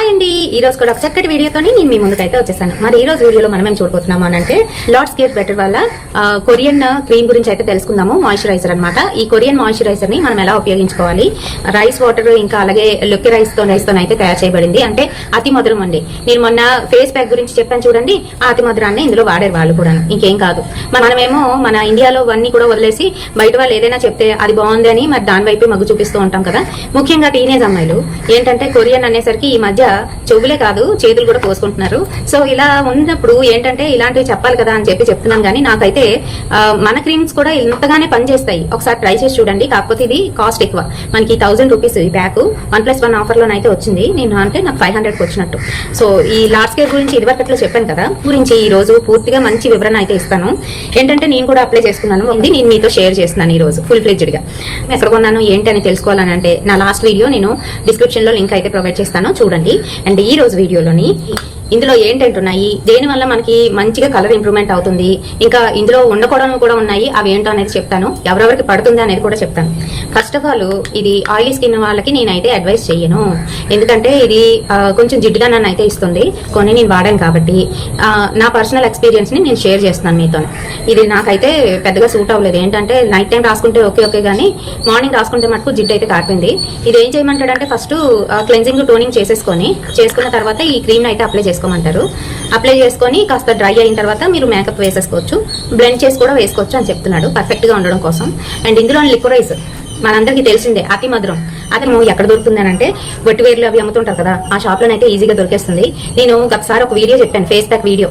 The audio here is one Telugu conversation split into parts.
హాయ్ అండి, ఈ రోజు కూడా ఒక చక్కటి వీడియోతోని నేను మీ ముందుకైతే వచ్చేసాను. మరి ఈ రోజు వీడియోలో మనం ఏం చూడబోతున్నాము అంటే లార్డ్ స్కేర్ బెటర్ వల్ల కొరియన్ క్రీమ్ గురించి అయితే తెలుసుకుందాము. మాయిశ్చరైజర్ అన్నమాట. ఈ కొరియన్ మాయిశ్చరైజర్ ని మనం ఎలా ఉపయోగించుకోవాలి, రైస్ వాటర్ ఇంకా అలాగే లొక్కి రైస్ తో అయితే తయారు చేయబడింది. అంటే అతి మధురం అండి. నేను మొన్న ఫేస్ ప్యాక్ గురించి చెప్పాను చూడండి, ఆ అతి మధురాన్ని ఇందులో వాడారు వాళ్ళు కూడా, ఇంకేం కాదు. మనమేమో మన ఇండియాలో అన్ని కూడా వదిలేసి బయట వాళ్ళు ఏదైనా చెప్తే అది బాగుంది అని మరి దాని వైపు మగ్గు చూపిస్తూ ఉంటాం కదా. ముఖ్యంగా టీనేజ్ అమ్మాయిలు ఏంటంటే కొరియన్ అనేసరికి ఈ మధ్య చెవులే కాదు చేతులు కూడా పోసుకుంటున్నారు. సో ఇలా ఉన్నప్పుడు ఏంటంటే ఇలాంటివి చెప్పాలి కదా అని చెప్తున్నాను. కానీ నాకైతే మన క్రీమ్స్ కూడా ఇంతగానే పనిచేస్తాయి. ఒకసారి ట్రై చేసి చూడండి. కాకపోతే ఇది కాస్ట్ ఎక్కువ, మనకి 1000 రూపీస్ ఈ ప్యాక్ 1+1 ఆఫర్ లోనైతే వచ్చింది. నేను అంటే నాకు 500 వచ్చినట్టు. సో ఈ లార్డ్ స్కేర్ గురించి ఇదివరకు అట్లా చెప్పాను కదా, గురించి ఈ రోజు పూర్తిగా మంచి వివరణ అయితే ఇస్తాను. ఏంటంటే నేను కూడా అప్లై చేసుకున్నాను, ఇది నేను మీతో షేర్ చేస్తున్నాను ఈ రోజు ఫుల్ ఫ్లెడ్జ్డ్ గా. ఎక్కడ కొన్నాను ఏంటి అని తెలుసుకోవాలని అంటే నా లాస్ట్ వీడియో నేను డిస్క్రిప్షన్ లో లింక్ అయితే ప్రొవైడ్ చేస్తాను, చూడండి. అండ్ ఈ రోజు వీడియోలోని ఇందులో ఏంటంటున్నాయి, దేని వల్ల మనకి మంచిగా కలర్ ఇంప్రూవ్మెంట్ అవుతుంది, ఇంకా ఇందులో ఉండకూడదు కూడా ఉన్నాయి, అవి ఏంటో అనేది చెప్తాను. ఎవరెవరికి పడుతుంది అనేది కూడా చెప్తాను. ఫస్ట్ ఆఫ్ ఆల్ ఇది ఆయిలీ స్కిన్ వాళ్ళకి నేనైతే అడ్వైస్ చెయ్యను. ఎందుకంటే ఇది కొంచెం జిడ్డుగా నన్ను అయితే ఇస్తుంది. కొన్ని నేను వాడాను కాబట్టి నా పర్సనల్ ఎక్స్పీరియన్స్ ని నేను షేర్ చేస్తున్నాను మీతో. ఇది నాకైతే పెద్దగా సూట్ అవ్వలేదు. ఏంటంటే నైట్ టైం రాసుకుంటే ఓకే కానీ మార్నింగ్ రాసుకుంటే మటుకు జిడ్డు అయితే కారిపోయింది. ఇది ఏం చేయమంటాడంటే ఫస్ట్ క్లెన్జింగ్ టోనింగ్ చేసుకున్న తర్వాత ఈ క్రీమ్ అయితే అప్లై చేసుకోమంటారు. అప్లై చేసుకొని కాస్త డ్రై అయిన తర్వాత మీరు మేకప్ వేసేసుకోవచ్చు, బ్లెండ్ చేసి కూడా వేసుకోవచ్చు అని చెప్తున్నాడు, పర్ఫెక్ట్ గా ఉండడం కోసం. అండ్ ఇందులో లిక్విరైజ్ మనందరికీ తెలిసిందే, అతి మధురం. అది ఎక్కడ దొరుకుతుంది అంటే గొట్టివేర్లు అవి అమ్ముతుంటారు కదా, ఆ షాప్ లోనైతే ఈజీగా దొరికేస్తుంది. నేను ఒకసారి ఒక వీడియో చెప్పాను, ఫేస్ ప్యాక్ వీడియో,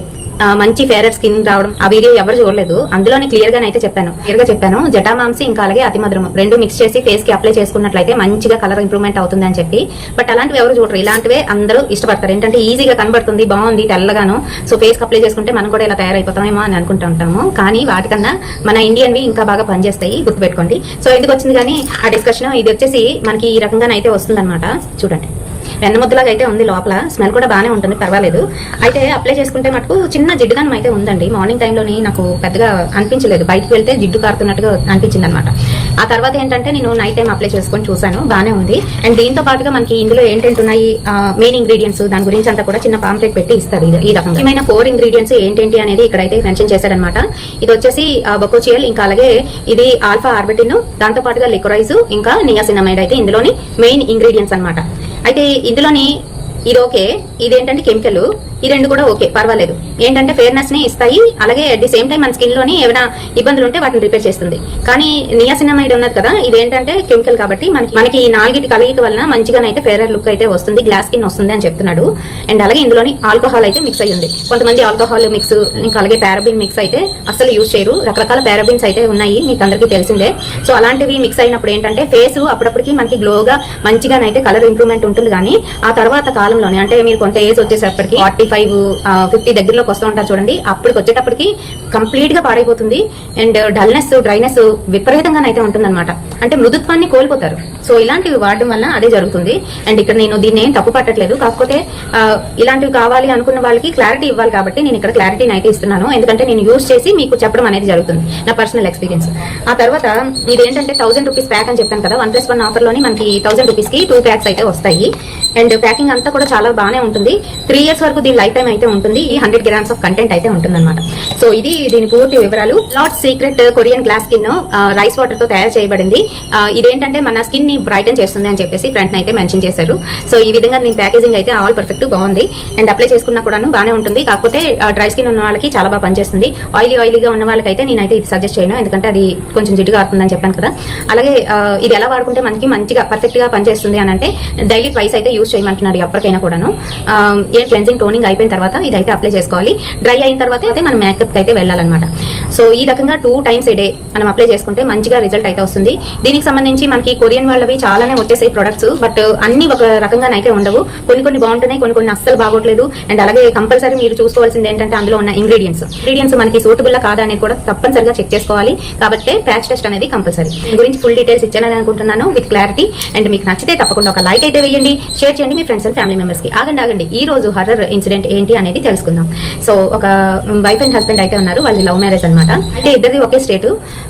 మంచి ఫేరర్ స్కిన్ రావడం. ఆ వీడియో ఎవరు చూడలేదు, అందులోనే క్లియర్ గా చెప్పాను. జటామాంసి ఇంకా అలాగే అతి మధురం రెండు మిక్స్ చేసి ఫేస్ కి అప్లై చేసుకున్నట్లయితే మంచిగా కలర్ ఇంప్రూవ్మెంట్ అవుతుంది అని చెప్పి. బట్ అలాంటివి ఎవరు చూడరు, ఇలాంటివే అందరూ ఇష్టపడతారు. ఏంటంటే ఈజీగా కనబడుతుంది, బాగుంది, తెల్లగాను. సో ఫేస్ కి అప్లై చేసుకుంటే మనం కూడా ఇలా తయారైపోతామేమో అని అనుకుంటూ ఉంటాము. కానీ వాటికన్నా మన ఇండియన్వి ఇంకా బాగా పనిచేస్తాయి, గుర్తుపెట్టుకోండి. సో ఎందుకు వచ్చింది కానీ ఆ డిస్కషన్, ఇది వచ్చేసి మనకి ఈ రకంగానైతే వస్తుంది అనమాట. చూడండి, వెన్నముద్దలాగా అయితే ఉంది, లోపల స్మెల్ కూడా బాగానే ఉంటుంది, పర్వాలేదు. అయితే అప్లై చేసుకుంటే మటుకు చిన్న జిడ్డుగానం అయితే ఉందండి. మార్నింగ్ టైంలోని నాకు పెద్దగా అనిపించలేదు, బయటకు వెళ్తే జిడ్డు కారుతున్నట్టుగా అనిపించింది అనమాట. ఆ తర్వాత ఏంటంటే నేను నైట్ టైం అప్లై చేసుకొని చూసాను, బాగానే ఉంది. అండ్ దీంతో పాటుగా మనకి ఇందులో ఏంటంటున్నాయి మెయిన్ ఇంగ్రీడియంట్స్, దాని గురించి అంతా కూడా చిన్న పాంప్లెట్ పెట్టి ఇస్తారు. ఈ రకంగా ఏమైనా 4 ఇంగ్రీడియంట్స్ ఏంటేంటి అనేది ఇక్కడైతే మెన్షన్ చేశారనమాట. ఇది వచ్చేసి బొకోచియల్, ఇంకా అలాగే ఇది ఆల్ఫా ఆర్బిటిన్, దాంతో పాటుగా లిక్వరైజ్ ఇంకా నియాసినమైడ్ అయితే ఇందులోని మెయిన్ ఇంగ్రీడియంట్స్ అనమాట. అయితే ఇందులోని ఇది ఓకే, ఇదేంటంటే కెమికల్, ఈ రెండు కూడా ఓకే, పర్వాలేదు. ఏంటంటే ఫేర్నెస్ ని ఇస్తాయి, అలాగే అట్ ది సేమ్ టైం మన స్కిన్ లోని ఏమైనా ఇబ్బందులు ఉంటే వాటిని రిపేర్ చేస్తుంది. కానీ నియాసినమైడ్ ఉన్నది కదా, ఇదేంటంటే కెమికల్ కాబట్టి మనకి ఈ 4 కలయిక వలన మంచిగానైతే ఫేరర్ లుక్ అయితే వస్తుంది, గ్లాస్ స్కిన్ వస్తుంది అని చెప్తున్నాడు. అండ్ అలాగే ఇందులోని ఆల్కహాల్ అయితే మిక్స్ అయ్యి ఉంది. కొంతమంది ఆల్కహాల్ మిక్స్ ఇంకా అలాగే పారాబిన్ మిక్స్ అయితే అసలు యూజ్ చేయరు. రకరకాల పారాబిన్స్ అయితే ఉన్నాయి, మీకు అందరికీ తెలిసిందే. సో అలాంటివి మిక్స్ అయినప్పుడు ఏంటంటే ఫేస్ అప్పుడప్పటికి మనకి గ్లోగా మంచిగానైతే కలర్ ఇంప్రూవ్మెంట్ ఉంటుంది. కానీ ఆ తర్వాత కాలంలోనే అంటే మీరు కొంత ఏజ్ వచ్చేసప్పటికి 45-50 దగ్గరలోకి వస్తూ ఉంటారు చూడండి, అప్పటికి వచ్చేటప్పటికి కంప్లీట్ గా పాడైపోతుంది. అండ్ డల్నెస్, డ్రైనెస్ విపరీతంగానైతే ఉంటుందన్నమాట. అంటే మృదుత్వాన్ని కోల్పోతారు. సో ఇలాంటివి వాడడం వల్ల అదే జరుగుతుంది. అండ్ ఇక్కడ నేను దీన్ని ఏం తప్పు పట్టట్లేదు, కాకపోతే ఇలాంటివి కావాలి అనుకున్న వాళ్ళకి క్లారిటీ ఇవ్వాలి కాబట్టి నేను ఇక్కడ క్లారిటీని అయితే ఇస్తున్నాను. ఎందుకంటే నేను యూజ్ చేసి మీకు చెప్పడం అనేది జరుగుతుంది, నా పర్సనల్ ఎక్స్పీరియన్స్. ఆ తర్వాత ఇదేంటంటే 1000 రూపీస్ ప్యాక్ అని చెప్పాను కదా, 1+1 ఆఫర్ లోని మనకి 1000 రూపీస్ కి 2 ప్యాక్స్ అయితే వస్తాయి. అండ్ ప్యాకింగ్ అంతా కూడా చాలా బాగానే ఉంటుంది. 3 ఇయర్స్ వరకు దీని లైఫ్ టైం అయితే ఉంటుంది. ఈ 100 grams ఆఫ్ కంటెంట్ అయితే ఉంటుంది అనమాట. సో ఇది దీని పూర్తి వివరాలు. Lord secret Korean glass skin rice water తో తయారు చేయబడింది. ఇదేంటంటే మన స్కిన్ ని బ్రైటన్ చేస్తుంది అని చెప్పేసి ఫ్రంట్ అయితే మెన్షన్ చేశారు. సో ఈ విధంగా దీని ప్యాకేజింగ్ అయితే ఆల్ పర్ఫెక్ట్ బాగుంది. అండ్ అప్లై చేసుకున్నా కూడా బాగానే ఉంటుంది. కాకపోతే డ్రై స్కిన్ ఉన్న వాళ్ళకి చాలా బాగా పనిచేస్తుంది. ఆయిలీగా ఉన్న వాళ్ళకైతే నేనైతే ఇది సజెస్ట్ చేయను, ఎందుకంటే అది కొంచెం జిడ్డుగా అవుతుందని చెప్పాను కదా. అలాగే ఇది ఎలా వాడుకుంటే మనకి మంచిగా పర్ఫెక్ట్ గా పనిచేస్తుంది అని అంటే డైలీ ట్వైస్ అయితే యూజ్ చేయమంటున్నారు ఎవరికైనా కూడాను. ఏ క్లెన్జింగ్ టోనింగ్ అయిపోయిన తర్వాత ఇదైతే అప్లై చేసుకోవాలి. డ్రై అయిన తర్వాత అయితే మనం మేకప్ అయితే వెళ్ళాలన్నమాట. సో ఈ రకంగా 2 times a day మనం అప్లై చేసుకుంటే మంచిగా రిజల్ట్ అయితే వస్తుంది. దీనికి సంబంధించి మనకి కొరియన్ వాళ్ళవి చాలానే వచ్చేసాయి ప్రొడక్ట్స్, బట్ అన్ని ఒక రకంగానైతే ఉండవు. కొన్ని బాగుంటున్నాయి, కొన్ని అస్సలు బాగోట్లేదు. అండ్ అలాగే కంపల్సరీ మీరు చూసుకోవాల్సింది ఏంటంటే అందులో ఉన్న ఇంగ్రీడియంట్స్ మనకి సూటబుల్ కాదా అనేది కూడా తప్పనిసరిగా చెక్ చేసుకోవాలి. కాబట్టి ప్యాచ్ టెస్ట్ అనేది కంపల్సరీ. దీని గురించి ఫుల్ డీటెయిల్స్ ఇచ్చానని అనుకుంటున్నాను విత్ క్లారిటీ. అండ్ మీకు నచ్చితే తప్పకుండా ఒక లైక్ అయితే వేయండి, షేర్ చేయండి మీ ఫ్రెండ్స్ అండ్ ఫ్యామిలీ మెంబర్స్ కి. ఆగండి, ఈ రోజు హర్రర్ ఇన్సిడెంట్ ఏంటి అనేది తెలుసుకుందాం. సో ఒక వైఫ్ అండ్ హస్బెండ్ అయితే ఉన్నారు, వాళ్ళు లవ్ మ్యారేజ్ అనమాట. అయితే ఇద్దరిది ఒకే స్టేట్,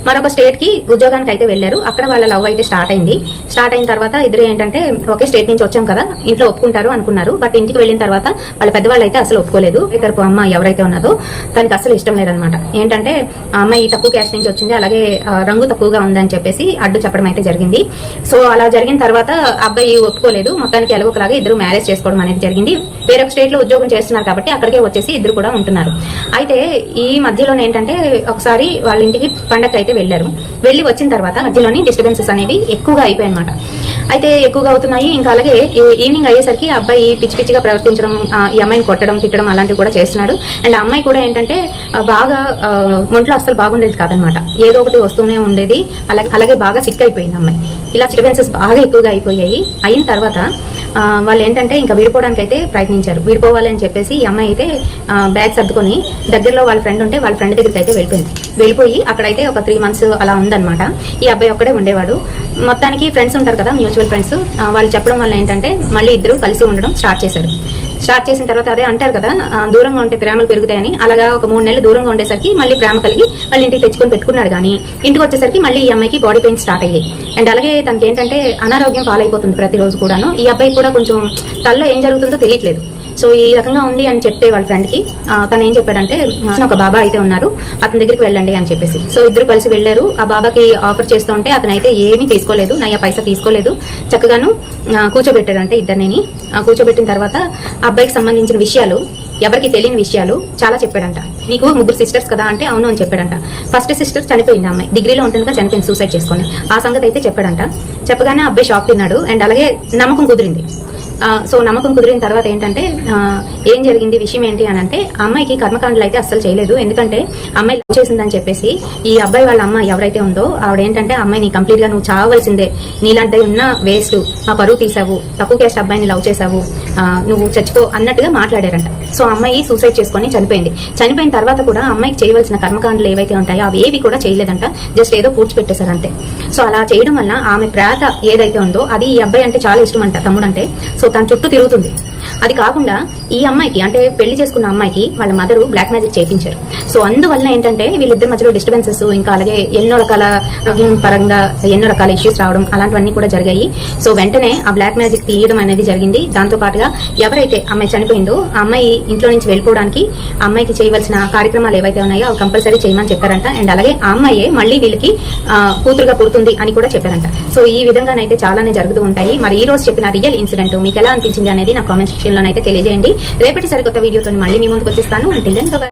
మరొక స్టేట్ కి ఉద్యోగానికి అయితే వెళ్లారు. అక్కడ అక్కడ వాళ్ళ లవ్ అయితే స్టార్ట్ అయిన తర్వాత ఇద్దరు ఏంటంటే ఒకే స్టేట్ నుంచి వచ్చాం కదా, ఇంట్లో ఒప్పుకుంటారు అనుకున్నారు. బట్ ఇంటికి వెళ్ళిన తర్వాత వాళ్ళ పెద్దవాళ్ళు అయితే అసలు ఒప్పుకోలేదు. తరపు అమ్మ ఎవరైతే ఉన్నదో తనకి అసలు ఇష్టం లేదనమాట. ఏంటంటే ఆ అమ్మాయి తక్కువ క్యాస్ట్ నుంచి వచ్చింది, అలాగే రంగు తక్కువగా ఉందని చెప్పేసి అడ్డు చెప్పడం అయితే జరిగింది. సో అలా జరిగిన తర్వాత అబ్బాయి ఒప్పుకోలేదు. మొత్తానికి ఎలాగోలాగా ఇద్దరు మ్యారేజ్ చేసుకోవడం అనేది జరిగింది. వేరొక స్టేట్ లో ఉద్యోగం చేస్తున్నారు కాబట్టి అక్కడికే వచ్చేసి ఇద్దరు కూడా ఉంటున్నారు. అయితే ఈ మధ్యలోనే ఏంటంటే ఒకసారి వాళ్ళ ఇంటికి పండగ అయితే వెళ్ళి వచ్చిన తర్వాత మధ్యలోని డిస్టర్బెన్సెస్ అనేవి ఎక్కువగా అయిపోయాయి అనమాట. అయితే ఎక్కువగా అవుతున్నాయి. ఇంకా అలాగే ఈవినింగ్ అయ్యేసరికి అబ్బాయి పిచ్చి పిచ్చిగా ప్రవర్తించడం, ఈ అమ్మాయిని కొట్టడం, తిట్టడం అలాంటివి కూడా చేస్తున్నాడు. అండ్ ఆ అమ్మాయి కూడా ఏంటంటే బాగా ఒంట్లో అసలు బాగుండేది కాదనమాట. ఏదో ఒకటి వస్తూనే ఉండేది. అలాగే బాగా సిక్ అయిపోయింది అమ్మాయి. ఇలా డిస్టర్బెన్సెస్ బాగా ఎక్కువగా అయిన తర్వాత వాళ్ళు ఏంటంటే ఇంకా విడిపోవడానికి అయితే ప్రయత్నించారు. విడిపోవాలి అని చెప్పేసి ఈ అమ్మాయి అయితే బ్యాగ్ సర్దుకొని దగ్గరలో వాళ్ళ ఫ్రెండ్ ఉంటే వాళ్ళ ఫ్రెండ్ దగ్గరికి అయితే వెళ్ళిపోయి అక్కడైతే ఒక 3 months అలా ఉందన్నమాట. ఈ అబ్బాయి ఒక్కడే ఉండేవాడు. మొత్తానికి ఫ్రెండ్స్ ఉంటారు కదా, మ్యూచువల్ ఫ్రెండ్స్, వాళ్ళు చెప్పడం వల్ల ఏంటంటే మళ్ళీ ఇద్దరు కలిసి ఉండడం స్టార్ట్ చేసిన తర్వాత అదే అంటారు కదా, దూరంగా ఉంటే ప్రేమలు పెరుగుతాయని. అలాగా ఒక 3 నెలలు దూరంగా ఉండేసరికి మళ్ళీ ప్రేమ కలిగి వాళ్ళ ఇంటికి తెచ్చుకొని పెట్టుకున్నాడు. కానీ ఇంటికి వచ్చేసరికి మళ్ళీ ఈ అమ్మాయికి బాడీ పెయిన్స్ స్టార్ట్ అయ్యాయి. అండ్ అలాగే తనకి ఏంటంటే అనారోగ్యం పాలైపోతుంది ప్రతిరోజు కూడాను. ఈ అబ్బాయి కూడా కొంచెం తల్లో ఏం జరుగుతుందో తెలియట్లేదు. సో ఈ రకంగా ఉంది అని చెప్తే వాళ్ళ ఫ్రెండ్ కి తను ఏం చెప్పాడంటే, ఒక బాబా అయితే ఉన్నారు, అతని దగ్గరికి వెళ్ళండి అని చెప్పేసి. సో ఇద్దరు కలిసి వెళ్లారు. ఆ బాబాకి ఆఫర్ చేస్తూ ఉంటే అతను అయితే ఏమీ తీసుకోలేదు, నయ్య పైసా తీసుకోలేదు. చక్కగాను కూర్చోబెట్టాడంటే ఇద్దరిని. కూర్చోబెట్టిన తర్వాత అబ్బాయికి సంబంధించిన విషయాలు, ఎవరికి తెలియని విషయాలు చాలా చెప్పాడంట. నీకు 3 sisters కదా అంటే అవును అని చెప్పాడంట. ఫస్ట్ సిస్టర్ చనిపోయింది, అమ్మాయి డిగ్రీలో ఉంటుందిగా చనిపోయింది సూసైడ్ చేసుకొని. ఆ సంగతి అయితే చెప్పాడంట. చెప్పగానే అబ్బాయి షాక్ తిన్నాడు. అండ్ అలాగే నమ్మకం కుదిరింది. సో నమ్మకం కుదిరిన తర్వాత ఏంటంటే ఏం జరిగింది, విషయం ఏంటి అని అంటే, అమ్మాయికి కర్మకాండలు అయితే అస్సలు చేయలేదు. ఎందుకంటే అమ్మాయి లవ్ చేసిందని చెప్పేసి ఈ అబ్బాయి వాళ్ళ అమ్మ ఎవరైతే ఉందో ఆవిడ ఏంటంటే, అమ్మాయిని కంప్లీట్ గా నువ్వు చావవలసిందే, నీలాంటి ఉన్న వేస్ట్, మా పరువు తీసావు, తక్కువ క్యాస్ట్ అబ్బాయిని లవ్ చేసావు, నువ్వు చచ్చిపో అన్నట్టుగా మాట్లాడారంట. సో అమ్మాయి సూసైడ్ చేసుకొని చనిపోయిన తర్వాత కూడా అమ్మాయికి చేయవలసిన కర్మకాండలు ఏవైతే ఉంటాయో అవి ఏవి కూడా చేయలేదంట. జస్ట్ ఏదో పూడ్చిపెట్టేశారు అంతే. సో అలా చేయడం వల్ల ఆమె ప్రేత ఏదైతే ఉందో అది ఈ అబ్బాయి అంటే చాలా ఇష్టం అంట, తమ్ముడు అంటే. సో తన చుట్టూ తిరుగుతుంది. అది కాకుండా ఈ అమ్మాయికి అంటే పెళ్లి చేసుకున్న అమ్మాయికి వాళ్ళ మదరు బ్లాక్ మ్యాజిక్ చేయించారు. సో అందువల్ల ఏంటంటే వీళ్ళిద్దరి మధ్యలో డిస్టర్బెన్సెస్, ఇంకా అలాగే ఎన్నో రకాల పరంగా ఎన్నో రకాల ఇష్యూస్ రావడం అలాంటివన్నీ కూడా జరిగాయి. సో వెంటనే ఆ బ్లాక్ మ్యాజిక్ తీయడం అనేది జరిగింది. దాంతో పాటుగా ఎవరైతే అమ్మాయి చనిపోయిందో ఆ అమ్మాయి ఇంట్లో నుంచి వెళ్ళిపోవడానికి ఆ అమ్మాయికి చేయవలసిన కార్యక్రమాలు ఏవైతే ఉన్నాయో అవి కంపల్సరీ చేయమని చెప్పారంట. అండ్ అలాగే ఆ అమ్మాయే మళ్ళీ వీళ్ళకి కూతురుగా పుడుతుంది అని కూడా చెప్పారంట. సో ఈ విధంగానైతే చాలానే జరుగుతూ ఉంటాయి. మరి ఈ రోజు చెప్పిన రియల్ ఇన్సిడెంట్ మీకు ఎలా అనిపించింది అనేది నా కామెంట్ సెక్షన్ లో అయితే తెలియజేయండి. రేపటి సరికొత్త వీడియోతో మళ్ళీ మీ ముందుకు వచ్చేస్తాను. అంటే